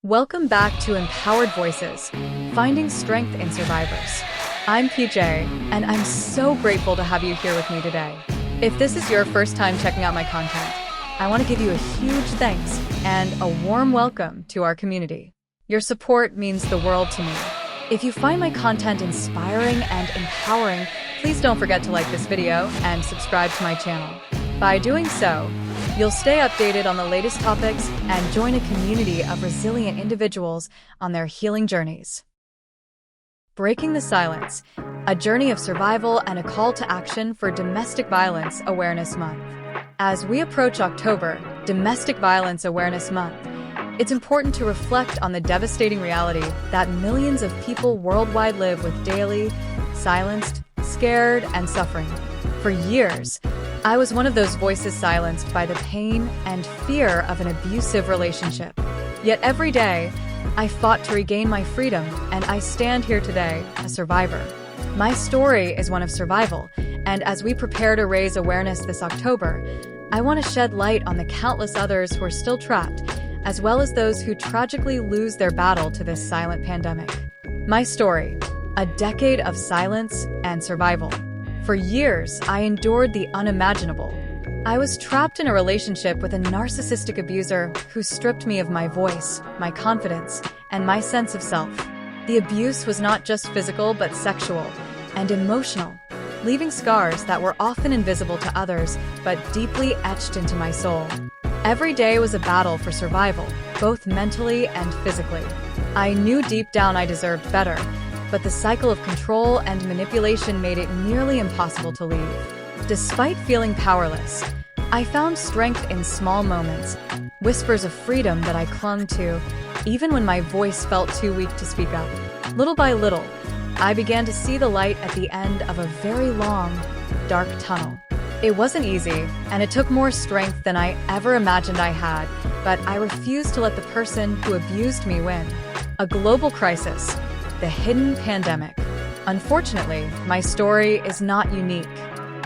Welcome back to Empowered Voices, Finding Strength in Survivors. I'm PJ, and I'm so grateful to have you here with me today. If this is your first time checking out my content, I want to give you a huge thanks and a warm welcome to our community. Your support means the world to me. If you find my content inspiring and empowering, please don't forget to like this video and subscribe to my channel. By doing so, you'll stay updated on the latest topics and join a community of resilient individuals on their healing journeys. Breaking the Silence, a journey of survival and a call to action for Domestic Violence Awareness Month. As we approach October, Domestic Violence Awareness Month, it's important to reflect on the devastating reality that millions of people worldwide live with daily, silenced, scared, and suffering. For years, I was one of those voices silenced by the pain and fear of an abusive relationship. Yet every day, I fought to regain my freedom, and I stand here today, a survivor. My story is one of survival, and as we prepare to raise awareness this October, I want to shed light on the countless others who are still trapped, as well as those who tragically lose their battle to this silent pandemic. My story, a decade of silence and survival. For years, I endured the unimaginable. I was trapped in a relationship with a narcissistic abuser who stripped me of my voice, my confidence, and my sense of self. The abuse was not just physical but sexual and emotional, leaving scars that were often invisible to others but deeply etched into my soul. Every day was a battle for survival, both mentally and physically. I knew deep down I deserved better, but the cycle of control and manipulation made it nearly impossible to leave. Despite feeling powerless, I found strength in small moments, whispers of freedom that I clung to, even when my voice felt too weak to speak up. Little by little, I began to see the light at the end of a very long, dark tunnel. It wasn't easy, and it took more strength than I ever imagined I had, but I refused to let the person who abused me win. A global crisis. The hidden pandemic. Unfortunately, my story is not unique.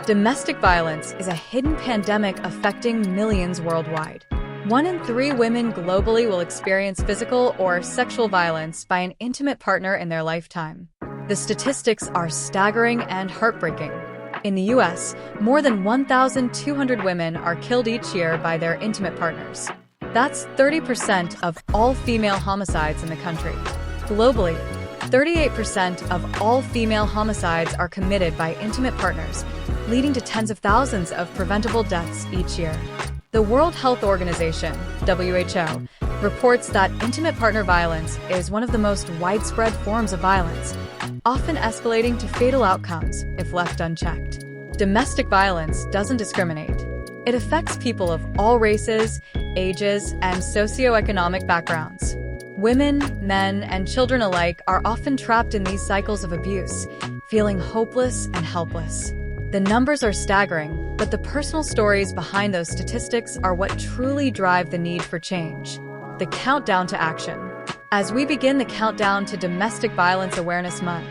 Domestic violence is a hidden pandemic affecting millions worldwide. 1 in 3 women globally will experience physical or sexual violence by an intimate partner in their lifetime. The statistics are staggering and heartbreaking. In the US, more than 1,200 women are killed each year by their intimate partners. That's 30% of all female homicides in the country. Globally, 38% of all female homicides are committed by intimate partners, leading to tens of thousands of preventable deaths each year. The World Health Organization, WHO, reports that intimate partner violence is one of the most widespread forms of violence, often escalating to fatal outcomes if left unchecked. Domestic violence doesn't discriminate. It affects people of all races, ages, and socioeconomic backgrounds. Women, men, and children alike are often trapped in these cycles of abuse, feeling hopeless and helpless. The numbers are staggering, but the personal stories behind those statistics are what truly drive the need for change. The countdown to action. As we begin the countdown to Domestic Violence Awareness Month,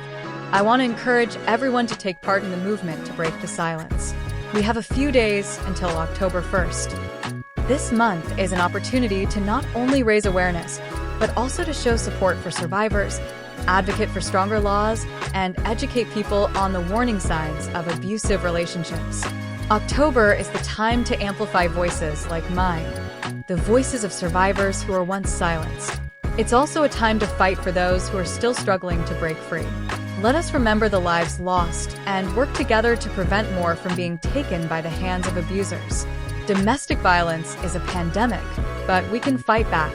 I want to encourage everyone to take part in the movement to break the silence. We have a few days until October 1st. This month is an opportunity to not only raise awareness, but also to show support for survivors, advocate for stronger laws, and educate people on the warning signs of abusive relationships. October is the time to amplify voices like mine, the voices of survivors who were once silenced. It's also a time to fight for those who are still struggling to break free. Let us remember the lives lost and work together to prevent more from being taken by the hands of abusers. Domestic violence is a pandemic, but we can fight back.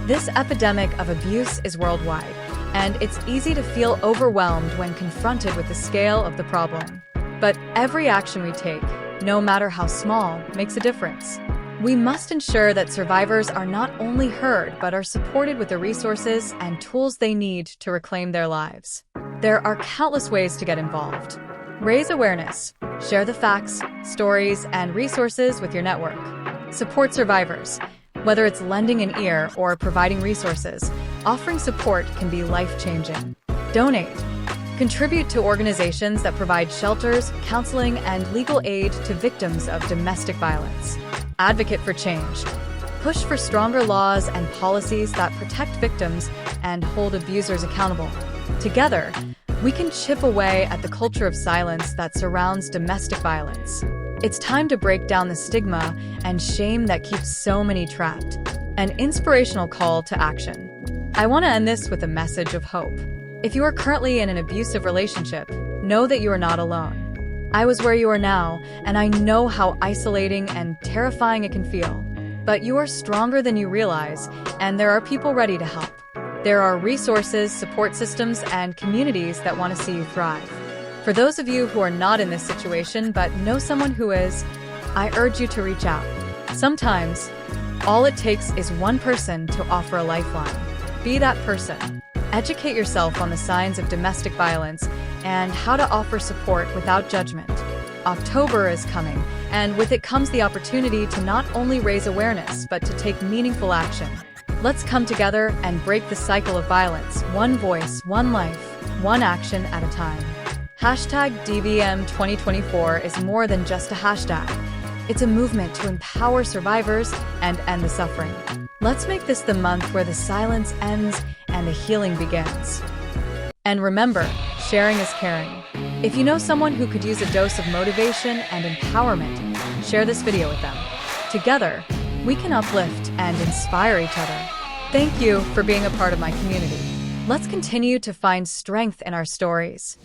This epidemic of abuse is worldwide, and it's easy to feel overwhelmed when confronted with the scale of the problem. But every action we take, no matter how small, makes a difference. We must ensure that survivors are not only heard, but are supported with the resources and tools they need to reclaim their lives. There are countless ways to get involved. Raise awareness, share the facts, stories, and resources with your network. Support survivors. Whether it's lending an ear or providing resources, offering support can be life-changing. Donate. Contribute to organizations that provide shelters, counseling, and legal aid to victims of domestic violence. Advocate for change. push for stronger laws and policies that protect victims and hold abusers accountable. Together, we can chip away at the culture of silence that surrounds domestic violence. It's time to break down the stigma and shame that keeps so many trapped. An inspirational call to action. I want to end this with a message of hope. If you are currently in an abusive relationship, know that you are not alone. I was where you are now, and I know how isolating and terrifying it can feel. But you are stronger than you realize, and there are people ready to help. There are resources, support systems, and communities that want to see you thrive. For those of you who are not in this situation but know someone who is, I urge you to reach out. Sometimes, all it takes is one person to offer a lifeline. Be that person. Educate yourself on the signs of domestic violence and how to offer support without judgment. October is coming, and with it comes the opportunity to not only raise awareness but to take meaningful action. Let's come together and break the cycle of violence, one voice, one life, one action at a time. Hashtag DVM 2024 is more than just a hashtag. It's a movement to empower survivors and end the suffering. Let's make this the month where the silence ends and the healing begins. And remember, sharing is caring. If you know someone who could use a dose of motivation and empowerment, share this video with them. Together, we can uplift and inspire each other. Thank you for being a part of my community. Let's continue to find strength in our stories.